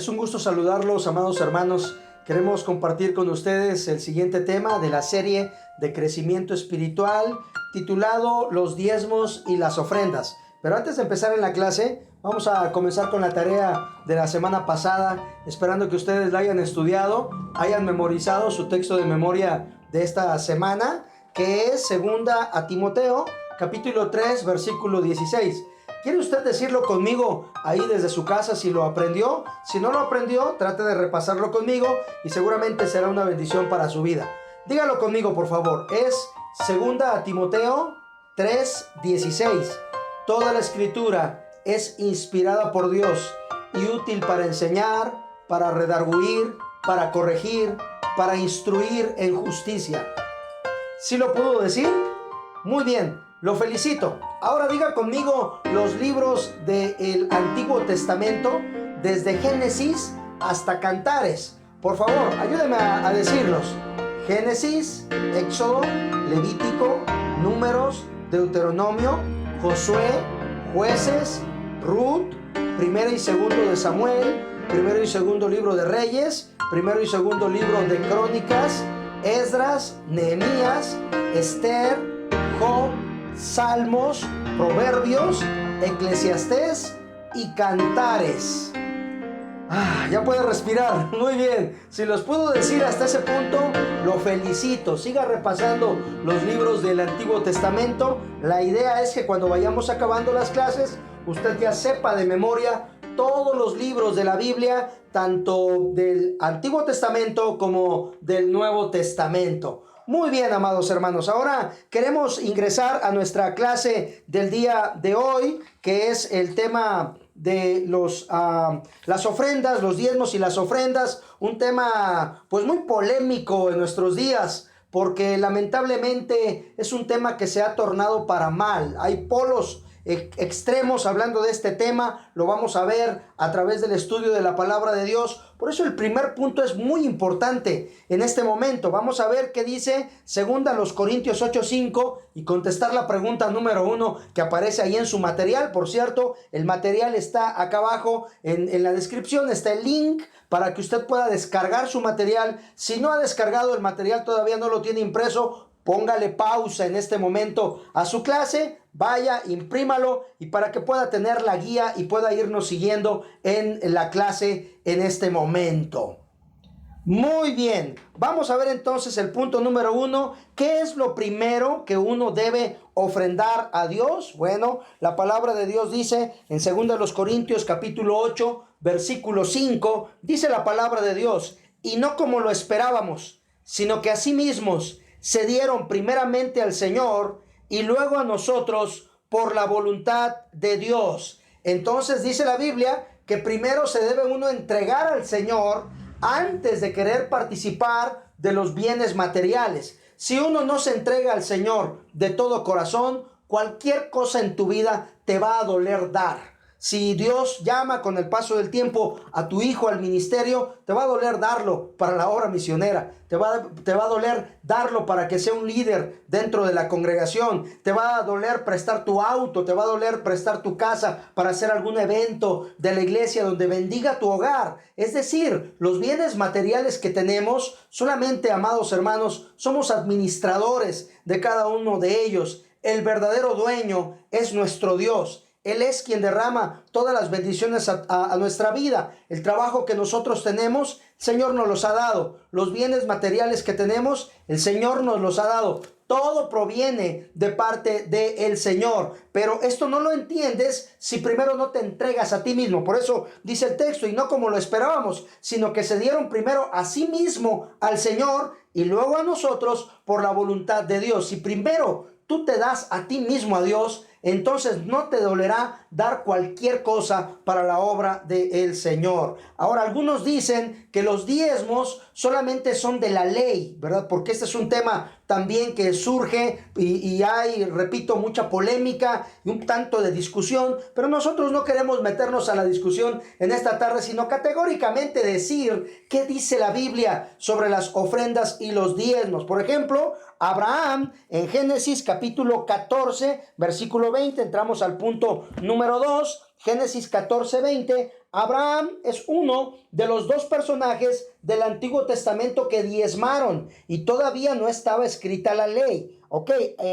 Es un gusto saludarlos, amados hermanos. Queremos compartir con ustedes el siguiente tema de la serie de crecimiento espiritual titulado Los diezmos y las ofrendas. Pero antes de empezar en la clase, vamos a comenzar con la tarea de la semana pasada, esperando que ustedes la hayan estudiado, hayan memorizado su texto de memoria de esta semana, que es segunda a Timoteo, capítulo 3, versículo 16. ¿Quiere usted decirlo conmigo ahí desde su casa si lo aprendió? Si no lo aprendió, trate de repasarlo conmigo y seguramente será una bendición para su vida. Dígalo conmigo, por favor. Es segunda a Timoteo 3:16. Toda la escritura es inspirada por Dios y útil para enseñar, para redarguir, para corregir, para instruir en justicia. ¿Sí lo pudo decir? Muy bien, lo felicito. Ahora diga conmigo los libros del Antiguo Testamento, desde Génesis hasta Cantares. Por favor, ayúdeme a decirlos. Génesis, Éxodo, Levítico, Números, Deuteronomio, Josué, Jueces, Ruth, primero y segundo de Samuel, primero y segundo libro de Reyes, primero y segundo libro de Crónicas, Esdras, Nehemías, Esther, Job, Salmos, Proverbios, Eclesiastés y Cantares. Ya puede respirar. Muy bien. Si los puedo decir hasta ese punto, lo felicito. Siga repasando los libros del Antiguo Testamento. La idea es que cuando vayamos acabando las clases, usted ya sepa de memoria todos los libros de la Biblia, tanto del Antiguo Testamento como del Nuevo Testamento. Muy bien, amados hermanos. Ahora queremos ingresar a nuestra clase del día de hoy, que es el tema de las ofrendas, los diezmos y las ofrendas. Un tema pues muy polémico en nuestros días, porque lamentablemente es un tema que se ha tornado para mal. Hay polos extremos hablando de este tema. Lo vamos a ver a través del estudio de la palabra de Dios. Por eso el primer punto es muy importante en este momento. Vamos a ver qué dice segunda los Corintios 8:5 y contestar la pregunta número 1 que aparece ahí en su material. Por cierto, el material está acá abajo en la descripción, está el link para que usted pueda descargar su material. Si no ha descargado el material, todavía no lo tiene impreso, póngale pausa en este momento a su clase, vaya, imprímalo y para que pueda tener la guía y pueda irnos siguiendo en la clase en este momento. Muy bien, vamos a ver entonces el punto número 1. ¿Qué es lo primero que uno debe ofrendar a Dios? Bueno, la palabra de Dios dice en 2 Corintios capítulo 8, versículo 5, dice la palabra de Dios: y no como lo esperábamos, sino que asimismo se dieron primeramente al Señor y luego a nosotros por la voluntad de Dios. Entonces dice la Biblia que primero se debe uno entregar al Señor antes de querer participar de los bienes materiales. Si uno no se entrega al Señor de todo corazón, cualquier cosa en tu vida te va a doler dar. Si Dios llama con el paso del tiempo a tu hijo al ministerio, te va a doler darlo para la obra misionera. Te va a doler darlo para que sea un líder dentro de la congregación. Te va a doler prestar tu auto, te va a doler prestar tu casa para hacer algún evento de la iglesia donde bendiga tu hogar. Es decir, los bienes materiales que tenemos, solamente, amados hermanos, somos administradores de cada uno de ellos. El verdadero dueño es nuestro Dios. Él es quien derrama todas las bendiciones a nuestra vida. El trabajo que nosotros tenemos, el Señor nos los ha dado. Los bienes materiales que tenemos, el Señor nos los ha dado. Todo proviene de parte del Señor. Pero esto no lo entiendes si primero no te entregas a ti mismo. Por eso dice el texto, y no como lo esperábamos, sino que se dieron primero a sí mismo al Señor y luego a nosotros por la voluntad de Dios. Si primero tú te das a ti mismo a Dios, entonces no te dolerá dar cualquier cosa para la obra del Señor. Ahora, algunos dicen que los diezmos solamente son de la ley, ¿verdad? Porque este es un tema también que surge y hay, repito, mucha polémica y un tanto de discusión, pero nosotros no queremos meternos a la discusión en esta tarde, sino categóricamente decir qué dice la Biblia sobre las ofrendas y los diezmos. Por ejemplo, Abraham en Génesis capítulo 14, versículo 20, entramos al punto número 2. Génesis 14:20, Abraham es uno de los dos personajes del Antiguo Testamento que diezmaron y todavía no estaba escrita la ley. Ok,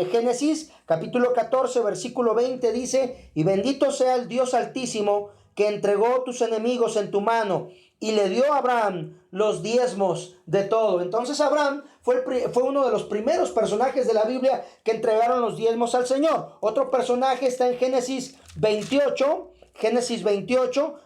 Génesis capítulo 14, versículo 20 dice, y bendito sea el Dios Altísimo que entregó tus enemigos en tu mano y le dio a Abraham los diezmos de todo. Entonces Abraham fue uno de los primeros personajes de la Biblia que entregaron los diezmos al Señor. Otro personaje está en Génesis 28,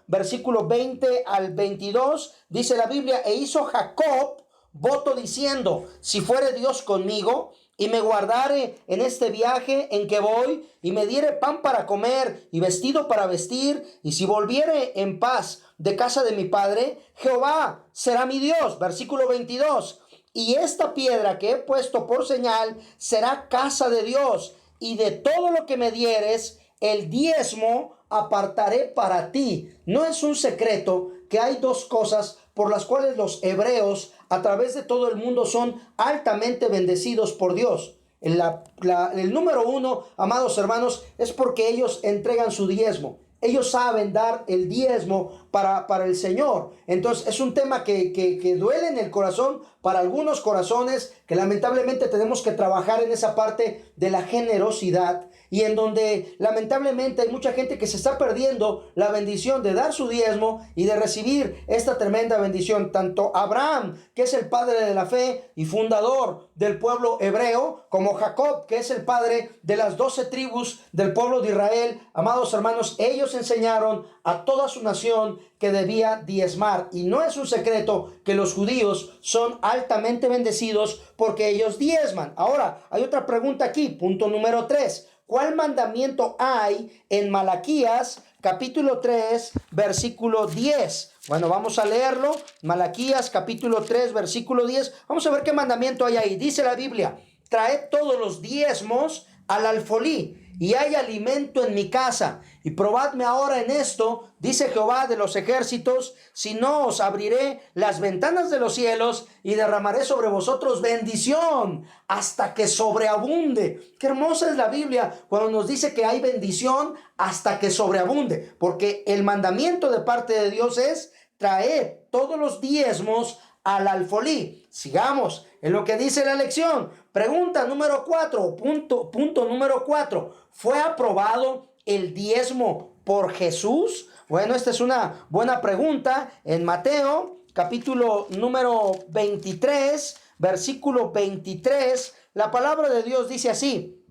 versículo 20 al 22, dice la Biblia, e hizo Jacob voto diciendo, si fuere Dios conmigo y me guardare en este viaje en que voy y me diere pan para comer y vestido para vestir, y si volviere en paz de casa de mi padre, Jehová será mi Dios. Versículo 22, y esta piedra que he puesto por señal será casa de Dios, y de todo lo que me dieres, el diezmo apartaré para ti. No es un secreto que hay dos cosas por las cuales los hebreos a través de todo el mundo son altamente bendecidos por Dios. El número uno, amados hermanos, es porque ellos entregan su diezmo. Ellos saben dar el diezmo para el Señor. Entonces es un tema que duele en el corazón para algunos corazones, que lamentablemente tenemos que trabajar en esa parte de la generosidad, y en donde lamentablemente hay mucha gente que se está perdiendo la bendición de dar su diezmo y de recibir esta tremenda bendición. Tanto Abraham, que es el padre de la fe y fundador del pueblo hebreo, como Jacob, que es el padre de las 12 tribus del pueblo de Israel, amados hermanos, ellos enseñaron a toda su nación que debía diezmar. Y no es un secreto que los judíos son altamente bendecidos porque ellos diezman. Ahora, hay otra pregunta aquí, punto número 3. ¿Cuál mandamiento hay en Malaquías capítulo 3, versículo 10? Bueno, vamos a leerlo. Malaquías capítulo 3, versículo 10. Vamos a ver qué mandamiento hay ahí. Dice la Biblia, traed todos los diezmos al alfolí, y hay alimento en mi casa. Y probadme ahora en esto, dice Jehová de los ejércitos, si no os abriré las ventanas de los cielos y derramaré sobre vosotros bendición hasta que sobreabunde. Qué hermosa es la Biblia cuando nos dice que hay bendición hasta que sobreabunde, porque el mandamiento de parte de Dios es traer todos los diezmos al alfolí. Sigamos en lo que dice la lección. Pregunta número 4, punto número 4. ¿Fue aprobado el diezmo por Jesús? Bueno, esta es una buena pregunta. En Mateo, capítulo número 23, versículo 23, la palabra de Dios dice así: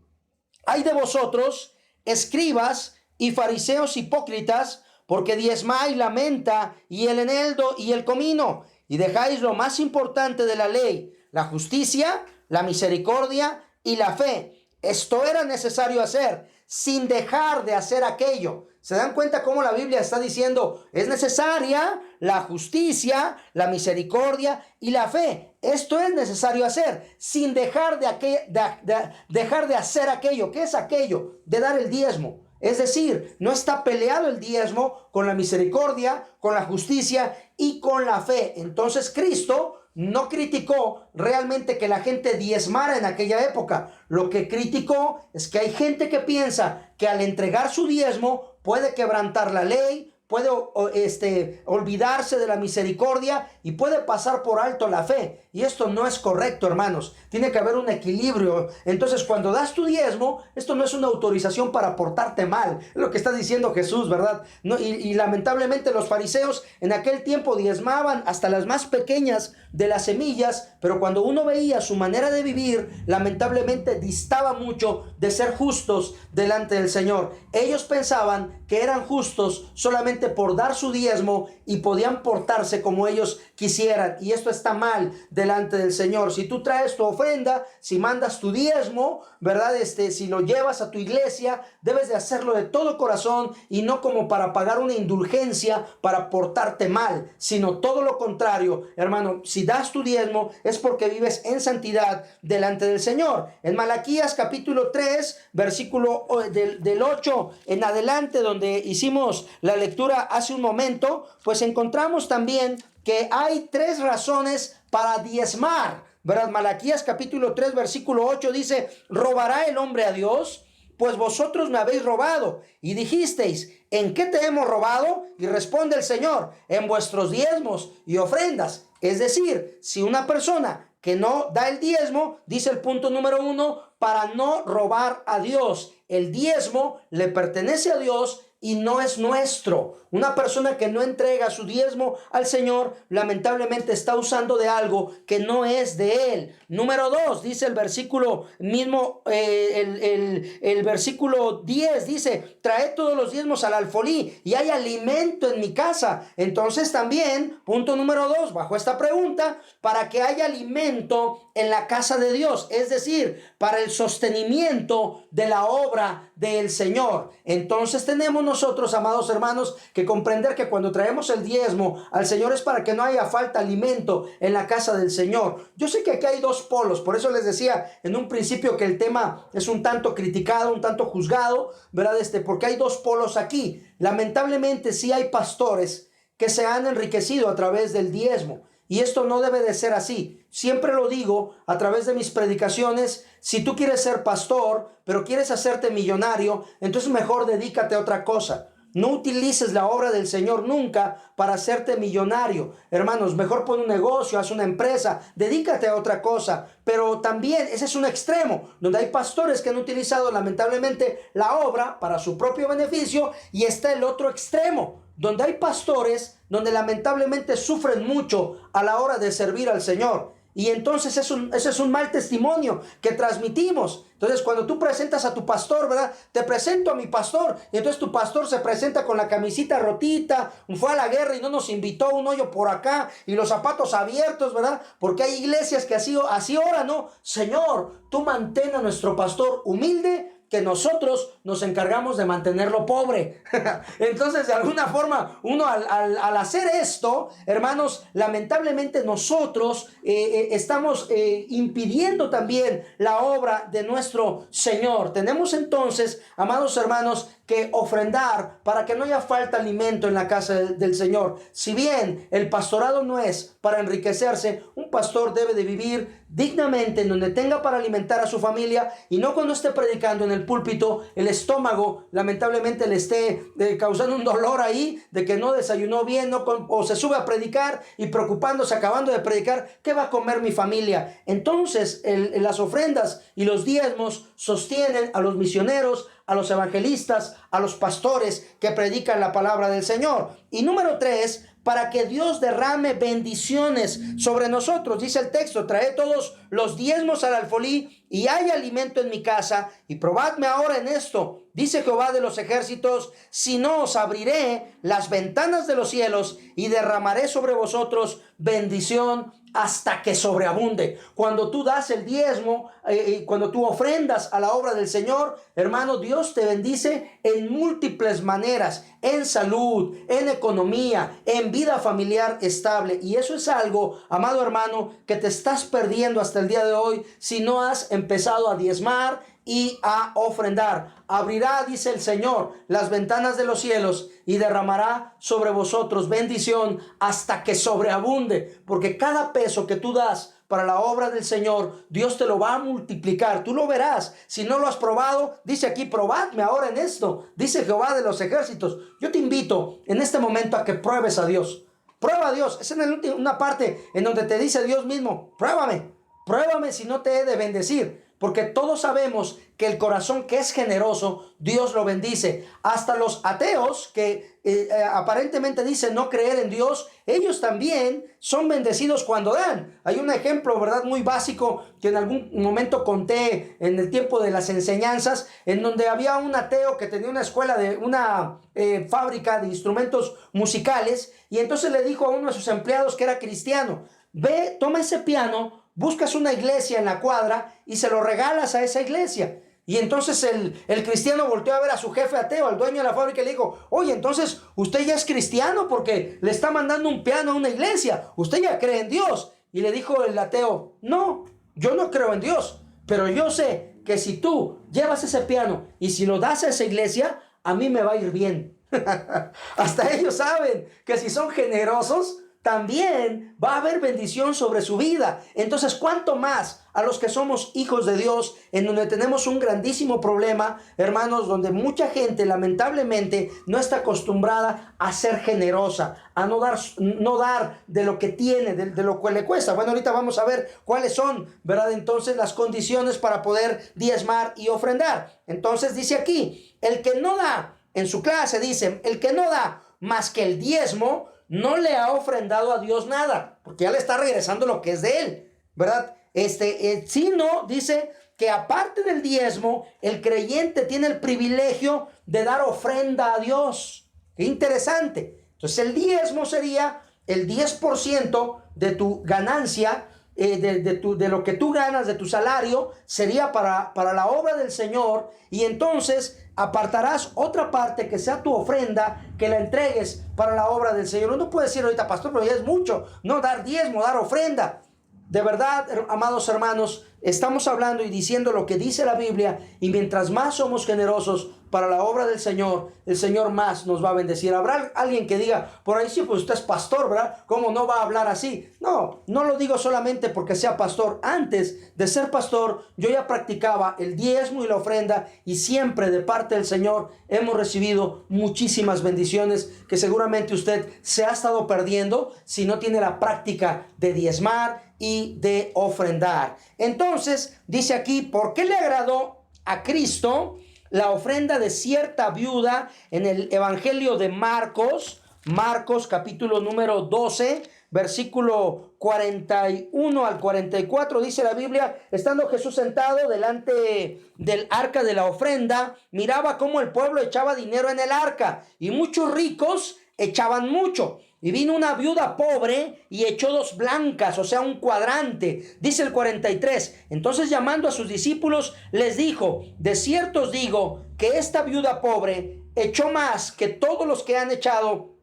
Ay de vosotros, escribas y fariseos hipócritas, porque diezmáis la menta y el eneldo y el comino, y dejáis lo más importante de la ley, la justicia, la misericordia y la fe. Esto era necesario hacer, sin dejar de hacer aquello. ¿Se dan cuenta cómo la Biblia está diciendo? Es necesaria la justicia, la misericordia y la fe. Esto es necesario hacer, sin dejar de hacer aquello. ¿Qué es aquello? De dar el diezmo. Es decir, no está peleado el diezmo con la misericordia, con la justicia y con la fe. Entonces Cristo no criticó realmente que la gente diezmara en aquella época. Lo que criticó es que hay gente que piensa que al entregar su diezmo puede quebrantar la ley, puede olvidarse de la misericordia y puede pasar por alto la fe. Y esto no es correcto, hermanos. Tiene que haber un equilibrio. Entonces, cuando das tu diezmo, esto no es una autorización para portarte mal. Es lo que está diciendo Jesús, ¿verdad? No, y lamentablemente los fariseos en aquel tiempo diezmaban hasta las más pequeñas de las semillas, pero cuando uno veía su manera de vivir, lamentablemente distaba mucho de ser justos delante del Señor. Ellos pensaban que eran justos solamente por dar su diezmo y podían portarse como ellos quisieran, y esto está mal delante del Señor. Si tú traes tu ofrenda, si mandas tu diezmo, ¿verdad? Si lo llevas a tu iglesia, debes de hacerlo de todo corazón y no como para pagar una indulgencia para portarte mal, sino todo lo contrario, hermano. Si das tu diezmo es porque vives en santidad delante del Señor. En Malaquías capítulo 3, versículo del 8 en adelante, donde hicimos la lectura hace un momento, pues encontramos también que hay 3 razones para diezmar, ¿verdad? Malaquías capítulo 3, versículo 8 dice: ¿robará el hombre a Dios? pues vosotros me habéis robado. Y dijisteis, ¿en qué te hemos robado? Y responde el Señor, en vuestros diezmos y ofrendas. Es decir, si una persona que no da el diezmo, dice el punto número 1, para no robar a Dios. El diezmo le pertenece a Dios y no es nuestro. Una persona que no entrega su diezmo al Señor, lamentablemente está usando de algo que no es de Él. Número 2, dice el versículo mismo, el versículo 10, dice, traed todos los diezmos al alfolí y hay alimento en mi casa. Entonces también, punto número 2, bajo esta pregunta, para que haya alimento en la casa de Dios, es decir, para el sostenimiento de la obra del Señor. Entonces tenemos nosotros, amados hermanos, que comprender que cuando traemos el diezmo al Señor es para que no haya falta de alimento en la casa del Señor. Yo sé que aquí hay dos polos, por eso les decía en un principio que el tema es un tanto criticado, un tanto juzgado, ¿verdad? Porque hay dos polos aquí. Lamentablemente sí hay pastores que se han enriquecido a través del diezmo. Y esto no debe de ser así. Siempre lo digo a través de mis predicaciones. Si tú quieres ser pastor, pero quieres hacerte millonario, entonces mejor dedícate a otra cosa. No utilices la obra del Señor nunca para hacerte millonario. Hermanos, mejor pon un negocio, haz una empresa, dedícate a otra cosa. Pero también ese es un extremo, donde hay pastores que han utilizado lamentablemente la obra para su propio beneficio, y está el otro extremo, donde hay pastores donde lamentablemente sufren mucho a la hora de servir al Señor. Y entonces ese es un mal testimonio que transmitimos. Entonces cuando tú presentas a tu pastor, ¿verdad? Te presento a mi pastor. Y entonces tu pastor se presenta con la camisita rotita, fue a la guerra y no nos invitó, un hoyo por acá y los zapatos abiertos, ¿verdad? Porque hay iglesias que así oran, ¿no? Señor, tú mantén a nuestro pastor humilde, que nosotros nos encargamos de mantenerlo pobre. Entonces, de alguna forma, uno al hacer esto, hermanos, lamentablemente nosotros estamos impidiendo también la obra de nuestro Señor. Tenemos entonces, amados hermanos, que ofrendar para que no haya falta de alimento en la casa del Señor. Si bien el pastorado no es para enriquecerse, un pastor debe de vivir dignamente en donde tenga para alimentar a su familia, y no cuando esté predicando en el púlpito el estómago lamentablemente le esté causando un dolor ahí de que no desayunó bien, o se sube a predicar y preocupándose acabando de predicar, ¿qué va a comer mi familia? Entonces las ofrendas y los diezmos sostienen a los misioneros, a los evangelistas, a los pastores que predican la palabra del Señor. Y número 3, para que Dios derrame bendiciones sobre nosotros. Dice el texto, traed todos los diezmos al alfolí y hay alimento en mi casa, y probadme ahora en esto, dice Jehová de los ejércitos, si no os abriré las ventanas de los cielos y derramaré sobre vosotros bendición hasta que sobreabunde. Cuando tú das el diezmo, cuando tú ofrendas a la obra del Señor, hermano, Dios te bendice en múltiples maneras, en salud, en economía, en vida familiar estable. Y eso es algo, amado hermano, que te estás perdiendo hasta el día de hoy si no has empezado a diezmar y a ofrendar. Abrirá, dice el Señor, las ventanas de los cielos y derramará sobre vosotros bendición hasta que sobreabunde, porque cada peso que tú das para la obra del Señor, Dios te lo va a multiplicar. Tú lo verás. Si no lo has probado, dice aquí, probadme ahora en esto, dice Jehová de los ejércitos. Yo te invito en este momento a que pruebes a Dios. Prueba a Dios. Es en una parte en donde te dice Dios mismo, pruébame si no te he de bendecir. Porque todos sabemos que el corazón que es generoso, Dios lo bendice. Hasta los ateos que aparentemente dicen no creer en Dios, ellos también son bendecidos cuando dan. Hay un ejemplo, ¿verdad?, muy básico que en algún momento conté en el tiempo de las enseñanzas, en donde había un ateo que tenía una escuela, una fábrica de instrumentos musicales, y entonces le dijo a uno de sus empleados que era cristiano, ve, toma ese piano, buscas una iglesia en la cuadra y se lo regalas a esa iglesia. Y entonces el cristiano volteó a ver a su jefe ateo, al dueño de la fábrica, y le dijo, oye, entonces usted ya es cristiano porque le está mandando un piano a una iglesia, usted ya cree en Dios. Y le dijo el ateo, no, yo no creo en Dios, pero yo sé que si tú llevas ese piano y si lo das a esa iglesia, a mí me va a ir bien. Hasta ellos saben que si son generosos, también va a haber bendición sobre su vida. Entonces, ¿cuánto más a los que somos hijos de Dios, en donde tenemos un grandísimo problema, hermanos, donde mucha gente lamentablemente no está acostumbrada a ser generosa, a no dar de lo que tiene, de lo que le cuesta? Bueno, ahorita vamos a ver cuáles son, ¿verdad? Entonces, las condiciones para poder diezmar y ofrendar. Entonces, dice aquí, el que no da, en su clase dice, el que no da más que el diezmo, no le ha ofrendado a Dios nada, porque ya le está regresando lo que es de él, ¿verdad? Sino dice que aparte del diezmo, el creyente tiene el privilegio de dar ofrenda a Dios. Qué interesante. Entonces el diezmo sería el 10% de tu ganancia, de lo que tú ganas, de tu salario, sería para la obra del Señor. Y entonces apartarás otra parte que sea tu ofrenda, que la entregues para la obra del Señor. Uno puede decir ahorita, pastor, pero ya es mucho, no dar diezmo, dar ofrenda. De verdad, amados hermanos, estamos hablando y diciendo lo que dice la Biblia, y mientras más somos generosos para la obra del Señor, el Señor más nos va a bendecir. Habrá alguien que diga, por ahí sí, pues usted es pastor, ¿verdad? ¿Cómo no va a hablar así? No, no lo digo solamente porque sea pastor. Antes de ser pastor, yo ya practicaba el diezmo y la ofrenda, y siempre de parte del Señor hemos recibido muchísimas bendiciones que seguramente usted se ha estado perdiendo si no tiene la práctica de diezmar y de ofrendar. Entonces, dice aquí, ¿por qué le agradó a Cristo la ofrenda de cierta viuda en el Evangelio de Marcos? Marcos capítulo número 12, versículo 41 al 44, dice la Biblia: estando Jesús sentado delante del arca de la ofrenda, miraba cómo el pueblo echaba dinero en el arca, y muchos ricos echaban mucho. Y vino una viuda pobre y echó 2 blancas, o sea, un cuadrante. Dice el 43, entonces llamando a sus discípulos, les dijo: de cierto os digo que esta viuda pobre echó más que todos los que han echado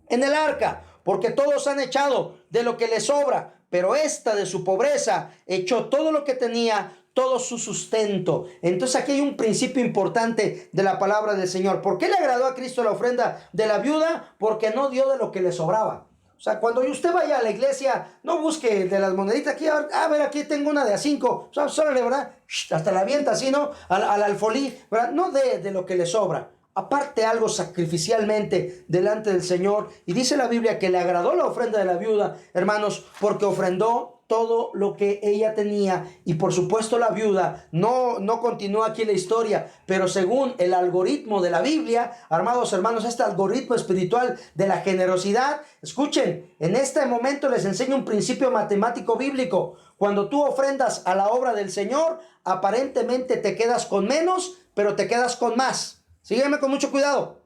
en el arca, porque todos han echado de lo que les sobra, pero esta de su pobreza echó todo lo que tenía, todo su sustento. Entonces aquí hay un principio importante de la palabra del Señor. ¿Por qué le agradó a Cristo la ofrenda de la viuda? Porque no dio de lo que le sobraba. O sea, cuando usted vaya a la iglesia, no busque de las moneditas. Aquí, a ver, aquí tengo una de a 5. O sea, solo, ¿verdad? Hasta la avienta así, ¿no? Al alfolí, ¿verdad? No de lo que le sobra. Aparte algo sacrificialmente delante del Señor. Y dice la Biblia que le agradó la ofrenda de la viuda, hermanos, porque ofrendó todo lo que ella tenía. Y por supuesto la viuda no continúa aquí la historia, pero según el algoritmo de la Biblia, amados hermanos, este algoritmo espiritual de la generosidad, escuchen, en este momento les enseño un principio matemático bíblico. Cuando tú ofrendas a la obra del Señor, aparentemente te quedas con menos, pero te quedas con más. Sígueme con mucho cuidado.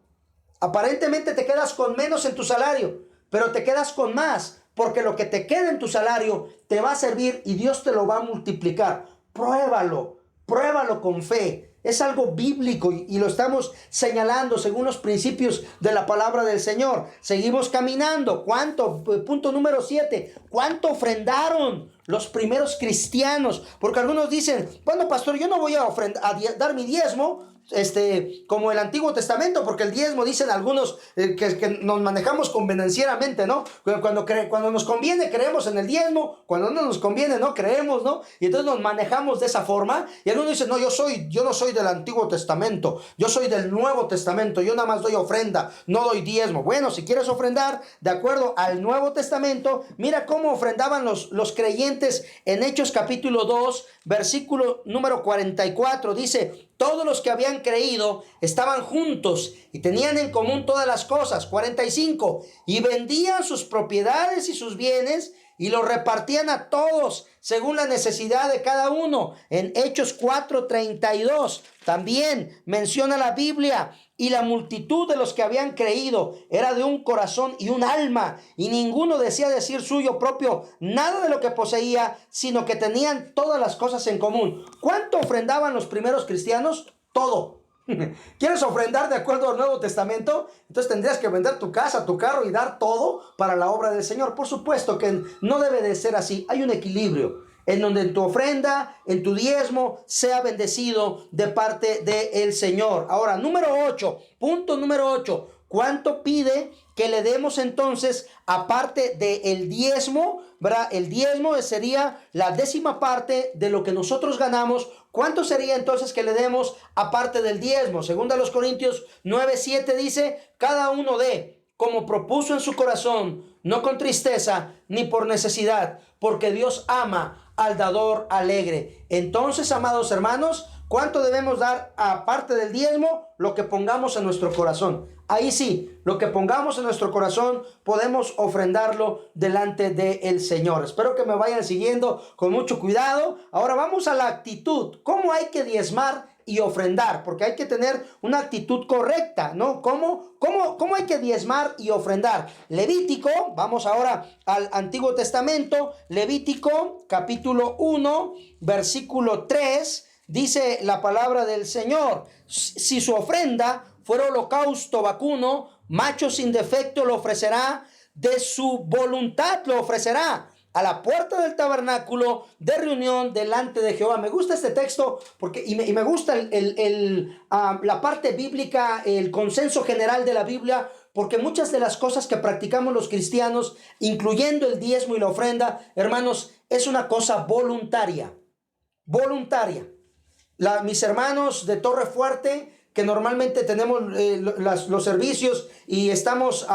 Aparentemente te quedas con menos en tu salario, pero te quedas con más, porque lo que te queda en tu salario te va a servir y Dios te lo va a multiplicar. Pruébalo con fe. Es algo bíblico y lo estamos señalando según los principios de la palabra del Señor. Seguimos caminando. ¿Cuánto? Punto número 7. ¿Cuánto ofrendaron los primeros cristianos? Porque algunos dicen, bueno, pastor, yo no voy a dar mi diezmo como el Antiguo Testamento, porque el diezmo, dicen algunos, que nos manejamos convenencieramente, ¿no? Cuando nos conviene creemos en el diezmo, cuando no nos conviene no creemos, ¿no? Y entonces nos manejamos de esa forma. Y algunos dicen, no, yo no soy del Antiguo Testamento, yo soy del Nuevo Testamento, yo nada más doy ofrenda, no doy diezmo. Bueno, si quieres ofrendar de acuerdo al Nuevo Testamento, mira cómo ofrendaban los creyentes en Hechos capítulo 2, versículo número 44. Dice: todos los que habían creído estaban juntos y tenían en común todas las cosas. 45. Y vendían sus propiedades y sus bienes y los repartían a todos según la necesidad de cada uno. En Hechos 4:32 también menciona la Biblia: y la multitud de los que habían creído era de un corazón y un alma, y ninguno decía decir suyo propio nada de lo que poseía, sino que tenían todas las cosas en común. ¿Cuánto ofrendaban los primeros cristianos? Todo. ¿Quieres ofrendar de acuerdo al Nuevo Testamento? Entonces tendrías que vender tu casa, tu carro y dar todo para la obra del Señor. Por supuesto que no debe de ser así. Hay un equilibrio en donde en tu ofrenda, en tu diezmo, sea bendecido de parte del Señor. Ahora, punto número 8. ¿Cuánto pide que le demos entonces, aparte del diezmo, ¿verdad? El diezmo sería la 10ª parte de lo que nosotros ganamos. ¿Cuánto sería entonces que le demos aparte del diezmo? Según a los Corintios 9:7 dice, cada uno dé como propuso en su corazón, no con tristeza ni por necesidad, porque Dios ama al dador alegre. Entonces, amados hermanos, ¿cuánto debemos dar aparte del diezmo? Lo que pongamos en nuestro corazón. Ahí sí, lo que pongamos en nuestro corazón podemos ofrendarlo delante del Señor. Espero que me vayan siguiendo con mucho cuidado. Ahora vamos a la actitud. ¿Cómo hay que diezmar y ofrendar? Porque hay que tener una actitud correcta, ¿no? ¿Cómo hay que diezmar y ofrendar? Levítico, vamos ahora al Antiguo Testamento. Levítico capítulo 1, versículo 3. Dice la palabra del Señor, si su ofrenda fuera holocausto vacuno, macho sin defecto lo ofrecerá, de su voluntad lo ofrecerá, a la puerta del tabernáculo de reunión delante de Jehová. Me gusta este texto porque y me gusta la parte bíblica, el consenso general de la Biblia, porque muchas de las cosas que practicamos los cristianos, incluyendo el diezmo y la ofrenda, hermanos, es una cosa voluntaria. Voluntaria. Mis hermanos de Torre Fuerte, que normalmente tenemos los servicios y estamos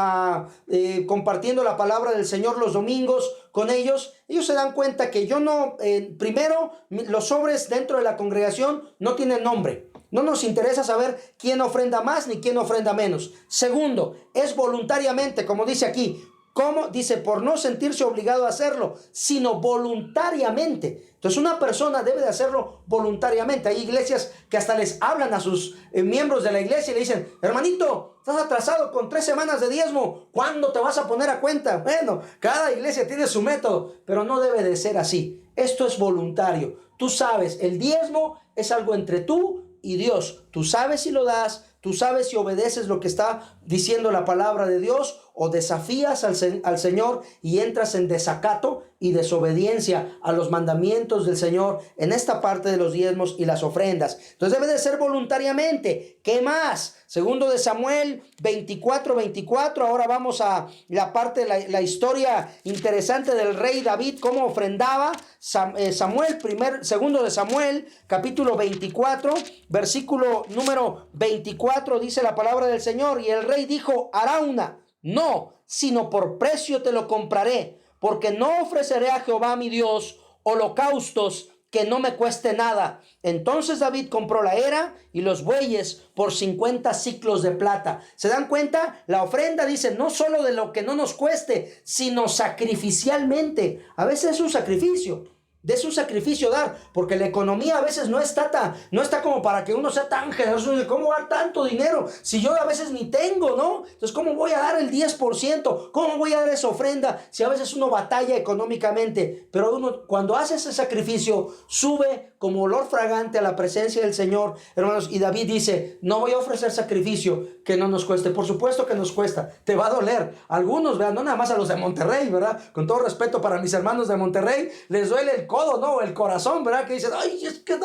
compartiendo la palabra del Señor los domingos con ellos se dan cuenta que yo no, primero, los sobres dentro de la congregación no tienen nombre. No nos interesa saber quién ofrenda más ni quién ofrenda menos. Segundo, es voluntariamente, como dice aquí. ¿Cómo? Dice, por no sentirse obligado a hacerlo, sino voluntariamente. Entonces una persona debe de hacerlo voluntariamente. Hay iglesias que hasta les hablan a sus miembros de la iglesia y le dicen, hermanito, estás atrasado con 3 semanas de diezmo, ¿cuándo te vas a poner a cuenta? Bueno, cada iglesia tiene su método, pero no debe de ser así. Esto es voluntario. Tú sabes, el diezmo es algo entre tú y Dios. Tú sabes si lo das, tú sabes si obedeces lo que está diciendo la palabra de Dios o desafías al Señor y entras en desacato y desobediencia a los mandamientos del Señor en esta parte de los diezmos y las ofrendas. Entonces debe de ser voluntariamente. ¿Qué más? Segundo de Samuel 24:24. Ahora vamos a la parte de la historia interesante del rey David, cómo ofrendaba. Segundo de Samuel, capítulo 24, versículo número 24, dice la palabra del Señor. Y el rey dijo, Arauna, no, sino por precio te lo compraré, porque no ofreceré a Jehová mi Dios holocaustos que no me cueste nada. Entonces David compró la era y los bueyes por 50 siclos de plata. ¿Se dan cuenta? La ofrenda dice no solo de lo que no nos cueste, sino sacrificialmente. A veces es un sacrificio. De su sacrificio dar, porque la economía a veces no está como para que uno sea tan generoso. ¿Cómo dar tanto dinero si yo a veces ni tengo, no? Entonces, ¿cómo voy a dar el 10%? ¿Cómo voy a dar esa ofrenda si a veces uno batalla económicamente? Pero uno, cuando hace ese sacrificio, sube como olor fragante a la presencia del Señor, hermanos. Y David dice, no voy a ofrecer sacrificio que no nos cueste. Por supuesto que nos cuesta, te va a doler. Algunos, vean, no nada más a los de Monterrey, ¿verdad? Con todo respeto para mis hermanos de Monterrey, les duele el codo, ¿no? El corazón, ¿verdad? Que dicen, ay, es que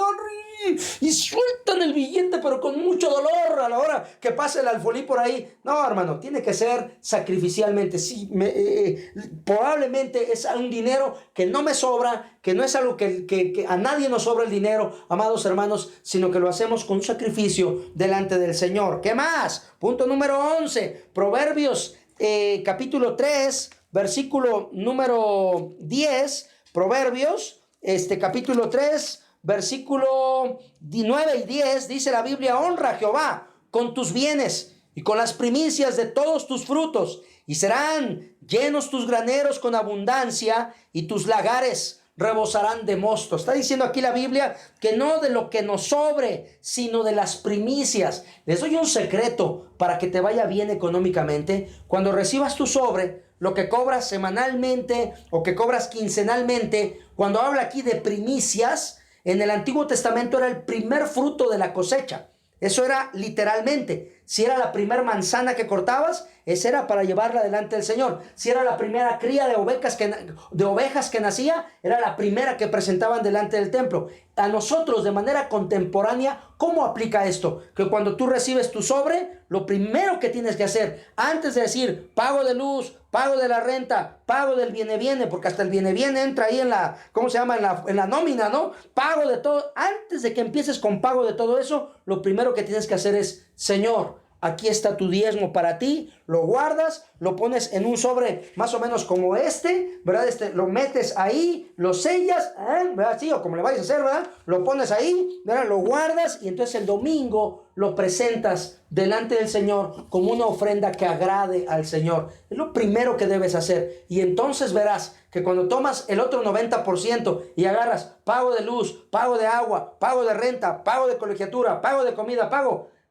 y sueltan el billete, pero con mucho dolor a la hora que pase el alfolí por ahí. No, hermano, tiene que ser sacrificialmente. Sí, probablemente es un dinero que no me sobra, que no es algo que a nadie nos sobra el dinero, amados hermanos, sino que lo hacemos con un sacrificio delante del Señor. ¿Qué más? Punto número 11, Proverbios capítulo 3, versículo número 10, Proverbios, capítulo 3, versículo 9 y 10, dice la Biblia, honra a Jehová con tus bienes y con las primicias de todos tus frutos, y serán llenos tus graneros con abundancia, y tus lagares rebosarán de mosto. Está diciendo aquí la Biblia que no de lo que nos sobre, sino de las primicias. Les doy un secreto para que te vaya bien económicamente. Cuando recibas tu sobre, lo que cobras semanalmente o que cobras quincenalmente, cuando habla aquí de primicias, en el Antiguo Testamento era el primer fruto de la cosecha. Eso era literalmente. Si era la primera manzana que cortabas, esa era para llevarla delante del Señor. Si era la primera cría de ovejas que nacía, era la primera que presentaban delante del templo. A nosotros, de manera contemporánea, ¿cómo aplica esto? Que cuando tú recibes tu sobre, lo primero que tienes que hacer, antes de decir pago de luz, pago de la renta, pago del viene, porque hasta el viene entra ahí en la, ¿cómo se llama? En la nómina, ¿no? Pago de todo. Antes de que empieces con pago de todo eso, lo primero que tienes que hacer es, Señor, aquí está tu diezmo para ti, lo guardas, lo pones en un sobre más o menos como ¿verdad? Lo metes ahí, lo sellas, ¿verdad? Sí, o como le vayas a hacer, ¿verdad? Lo pones ahí, ¿verdad? Lo guardas y entonces el domingo lo presentas delante del Señor como una ofrenda que agrade al Señor. Es lo primero que debes hacer. Y entonces verás que cuando tomas el otro 90% y agarras pago de luz, pago de agua, pago de renta, pago de colegiatura, pago de comida,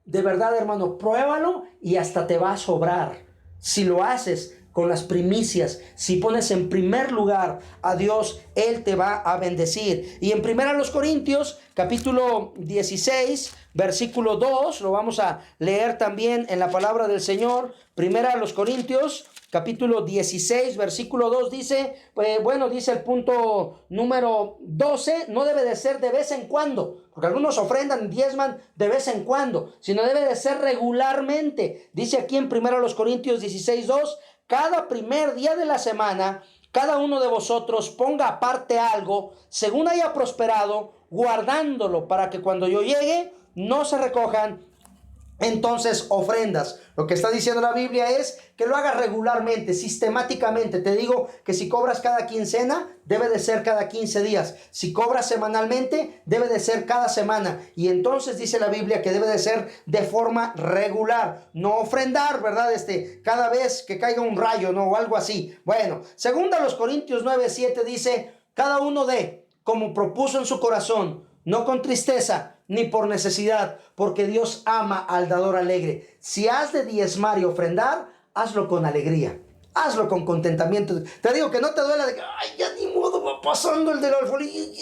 de verdad, hermano, pruébalo y hasta te va a sobrar. Si lo haces con las primicias, si pones en primer lugar a Dios, Él te va a bendecir. Y en 1 Corintios, capítulo 16, versículo 2, lo vamos a leer también en la palabra del Señor. 1 Corintios, capítulo 16, versículo 2 dice, dice el punto número 12, no debe de ser de vez en cuando, porque algunos ofrendan, diezman de vez en cuando, sino debe de ser regularmente. Dice aquí en 1 Corintios 16, 2, cada primer día de la semana, cada uno de vosotros ponga aparte algo, según haya prosperado, guardándolo para que cuando yo llegue, no se recojan entonces ofrendas. Lo que está diciendo la Biblia es que lo hagas regularmente, sistemáticamente. Te digo que si cobras cada quincena, debe de ser cada 15 días. Si cobras semanalmente, debe de ser cada semana. Y entonces dice la Biblia que debe de ser de forma regular. No ofrendar, ¿verdad? Cada vez que caiga un rayo, ¿no? O algo así. Bueno, segunda los Corintios 9:7 dice, cada uno dé como propuso en su corazón, no con tristeza ni por necesidad, porque Dios ama al dador alegre. Si has de diezmar y ofrendar, hazlo con alegría. Hazlo con contentamiento. Te digo que no te duela de que, ay, ya ni modo, va pasando el del alfolí.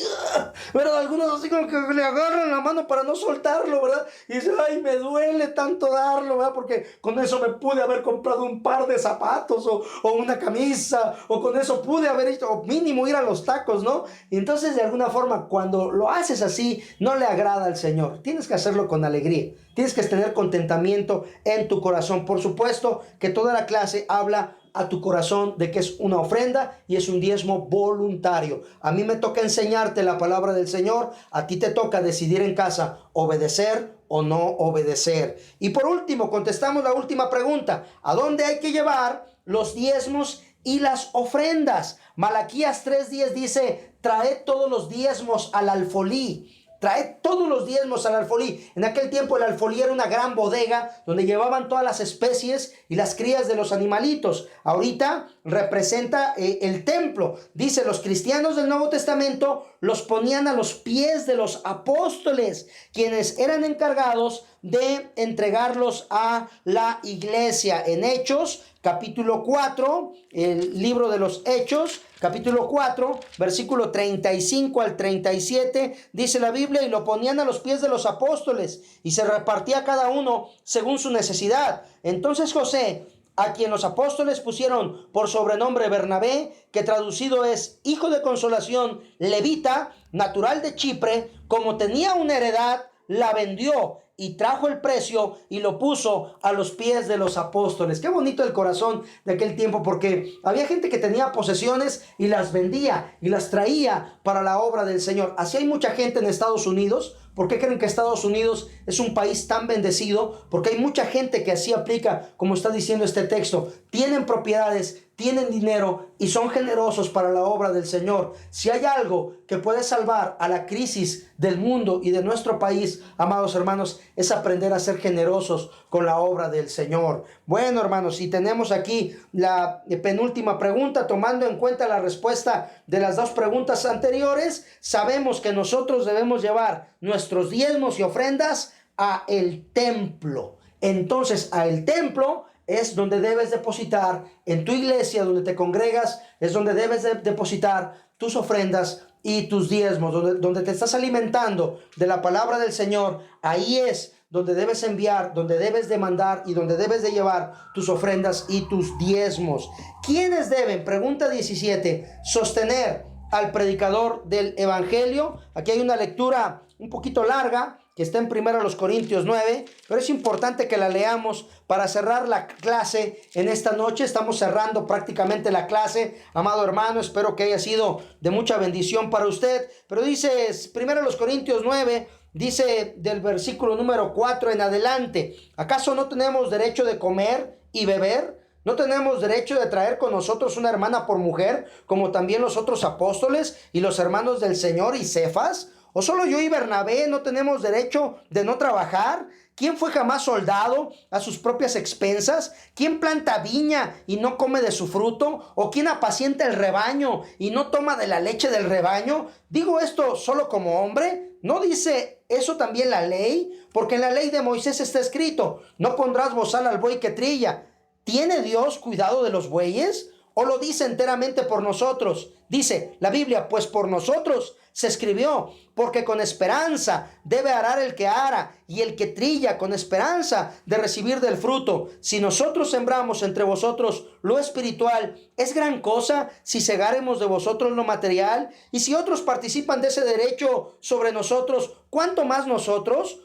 ¿Verdad? Algunos así como que le agarran la mano para no soltarlo, ¿verdad? Y dicen, ay, me duele tanto darlo, ¿verdad? Porque con eso me pude haber comprado un par de zapatos o una camisa, o con eso pude haber hecho, o mínimo ir a los tacos, ¿no? Y entonces, de alguna forma, cuando lo haces así, no le agrada al Señor. Tienes que hacerlo con alegría. Tienes que tener contentamiento en tu corazón. Por supuesto que toda la clase habla a tu corazón de que es una ofrenda y es un diezmo voluntario. A mí me toca enseñarte la palabra del Señor, a ti te toca decidir en casa obedecer o no obedecer. Y por último, contestamos la última pregunta: ¿a dónde hay que llevar los diezmos y las ofrendas? Malaquías 3:10 dice, traed todos los diezmos al alfolí. Traed todos los diezmos al alfolí. En aquel tiempo el alfolí era una gran bodega donde llevaban todas las especies y las crías de los animalitos. Ahorita representa el templo. Dice, los cristianos del Nuevo Testamento los ponían a los pies de los apóstoles, quienes eran encargados de entregarlos a la iglesia. En Hechos, capítulo 4, el libro de los Hechos, capítulo 4, versículo 35 al 37, dice la Biblia, y lo ponían a los pies de los apóstoles, y se repartía cada uno según su necesidad. Entonces José, a quien los apóstoles pusieron por sobrenombre Bernabé, que traducido es hijo de consolación, levita, natural de Chipre, como tenía una heredad, la vendió y trajo el precio y lo puso a los pies de los apóstoles. Qué bonito el corazón de aquel tiempo, porque había gente que tenía posesiones y las vendía y las traía para la obra del Señor. Así hay mucha gente en Estados Unidos. ¿Por qué creen que Estados Unidos es un país tan bendecido? Porque hay mucha gente que así aplica, como está diciendo este texto. Tienen propiedades, tienen dinero y son generosos para la obra del Señor. Si hay algo que puede salvar a la crisis del mundo y de nuestro país, amados hermanos, es aprender a ser generosos con la obra del Señor. Bueno, hermanos, y tenemos aquí la penúltima pregunta. Tomando en cuenta la respuesta de las dos preguntas anteriores, sabemos que nosotros debemos llevar nuestros diezmos y ofrendas a el templo. Entonces, a el templo es donde debes depositar, en tu iglesia donde te congregas, es donde debes depositar tus ofrendas y tus diezmos, donde te estás alimentando de la palabra del Señor. Ahí es donde debes enviar, donde debes de mandar y donde debes de llevar tus ofrendas y tus diezmos. ¿Quiénes deben? Pregunta 17. Sostener al predicador del evangelio. Aquí hay una lectura un poquito larga que está en 1 Corintios 9, pero es importante que la leamos para cerrar la clase en esta noche. Estamos cerrando prácticamente la clase, amado hermano, espero que haya sido de mucha bendición para usted, pero dice 1 Corintios 9, dice del versículo número 4 en adelante: ¿acaso no tenemos derecho de comer y beber? ¿No tenemos derecho de traer con nosotros una hermana por mujer, como también los otros apóstoles y los hermanos del Señor y Cefas? ¿O solo yo y Bernabé no tenemos derecho de no trabajar? ¿Quién fue jamás soldado a sus propias expensas? ¿Quién planta viña y no come de su fruto? ¿O quién apacienta el rebaño y no toma de la leche del rebaño? ¿Digo esto solo como hombre? ¿No dice eso también la ley? Porque en la ley de Moisés está escrito: no pondrás bozal al buey que trilla. ¿Tiene Dios cuidado de los bueyes? ¿O lo dice enteramente por nosotros? Dice la Biblia: pues por nosotros se escribió, porque con esperanza debe arar el que ara, y el que trilla con esperanza de recibir del fruto. Si nosotros sembramos entre vosotros lo espiritual, ¿es gran cosa si segaremos de vosotros lo material? Y si otros participan de ese derecho sobre nosotros, ¿cuánto más nosotros?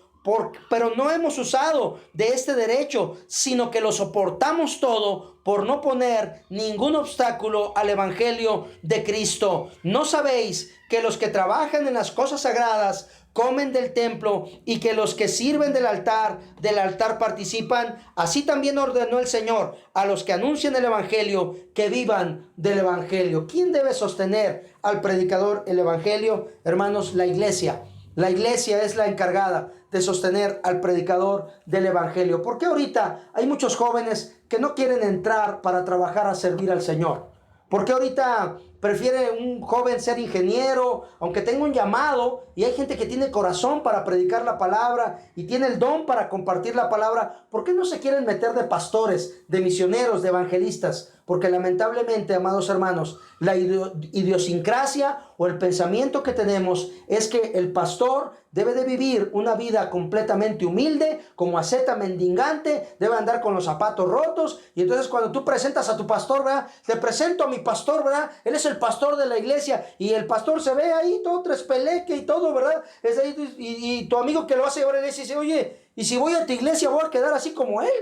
Pero no hemos usado de este derecho, sino que lo soportamos todo por no poner ningún obstáculo al evangelio de Cristo. ¿No sabéis que los que trabajan en las cosas sagradas comen del templo, y que los que sirven del altar participan? Así también ordenó el Señor a los que anuncian el evangelio que vivan del evangelio. ¿Quién debe sostener al predicador el evangelio? Hermanos, la iglesia. La iglesia es la encargada de sostener al predicador del evangelio. ¿Por qué ahorita hay muchos jóvenes que no quieren entrar para trabajar a servir al Señor? ¿Por qué ahorita prefiere un joven ser ingeniero, aunque tenga un llamado? Y hay gente que tiene corazón para predicar la palabra y tiene el don para compartir la palabra. ¿Por qué no se quieren meter de pastores, de misioneros, de evangelistas? Porque lamentablemente, amados hermanos, la idiosincrasia o el pensamiento que tenemos es que el pastor debe de vivir una vida completamente humilde, como asceta mendigante, debe andar con los zapatos rotos. Y entonces cuando tú presentas a tu pastor, ¿verdad? Te presento a mi pastor, ¿verdad? Él es el pastor de la iglesia, y el pastor se ve ahí todo trespeleque y todo, ¿verdad? Es ahí, y tu amigo que lo hace ahora le dice: oye, y si voy a tu iglesia voy a quedar así como él,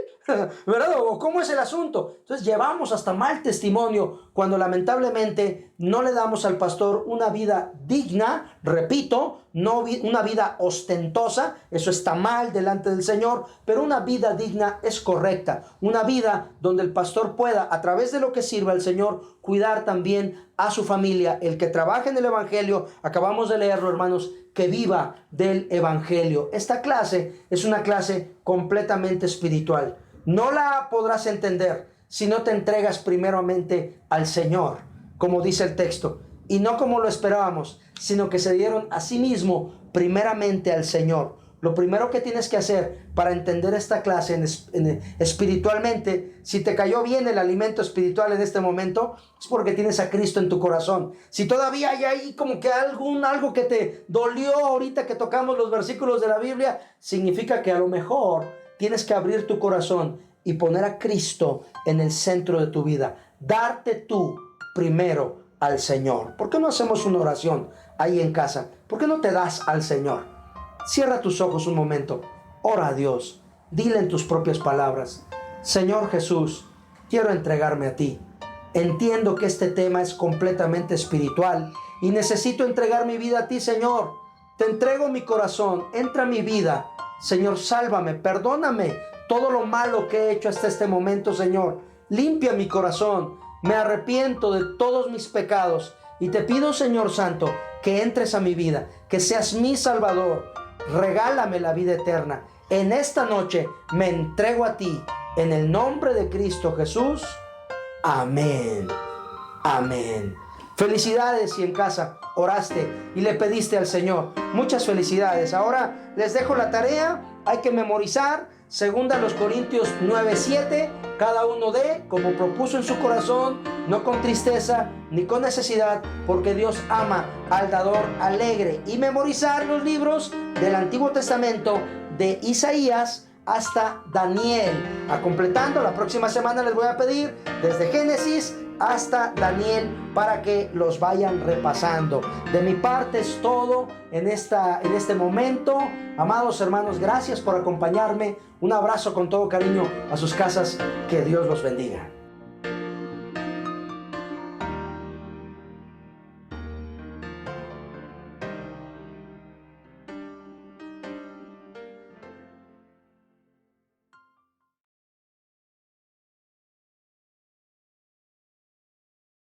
¿verdad? ¿O cómo es el asunto? Entonces llevamos hasta mal testimonio cuando lamentablemente no le damos al pastor una vida digna, repito, no una vida ostentosa. Eso está mal delante del Señor, pero una vida digna es correcta. Una vida donde el pastor pueda, a través de lo que sirva al Señor, cuidar también a su familia. El que trabaja en el evangelio, acabamos de leerlo, hermanos, que viva del evangelio. Esta clase es una clase completamente espiritual. No la podrás entender si no te entregas primeramente al Señor, como dice el texto, y no como lo esperábamos, sino que se dieron a sí mismo primeramente al Señor. Lo primero que tienes que hacer para entender esta clase espiritualmente, si te cayó bien el alimento espiritual en este momento, es porque tienes a Cristo en tu corazón. Si todavía hay ahí como que algo que te dolió ahorita que tocamos los versículos de la Biblia, significa que a lo mejor tienes que abrir tu corazón y poner a Cristo en el centro de tu vida. Darte tú primero al Señor. ¿Por qué no hacemos una oración ahí en casa? ¿Por qué no te das al Señor? Cierra tus ojos un momento, ora a Dios, dile en tus propias palabras: Señor Jesús, quiero entregarme a ti. Entiendo que este tema es completamente espiritual y necesito entregar mi vida a ti, Señor. Te entrego mi corazón, entra a mi vida. Señor, sálvame, perdóname todo lo malo que he hecho hasta este momento, Señor. Limpia mi corazón, me arrepiento de todos mis pecados y te pido, Señor Santo, que entres a mi vida, que seas mi Salvador. Regálame la vida eterna. En esta noche me entrego a ti, en el nombre de Cristo Jesús. Amén. Amén. Felicidades si en casa oraste y le pediste al Señor. Muchas felicidades. Ahora les dejo la tarea. Hay que memorizar 2 Corintios 9:7. Cada uno de como propuso en su corazón, no con tristeza ni con necesidad, porque Dios ama al dador alegre. Y memorizar los libros del Antiguo Testamento, de Isaías hasta Daniel. Completando, la próxima semana les voy a pedir desde Génesis hasta Daniel para que los vayan repasando. De mi parte es todo en este momento. Amados hermanos, gracias por acompañarme. Un abrazo con todo cariño a sus casas. Que Dios los bendiga.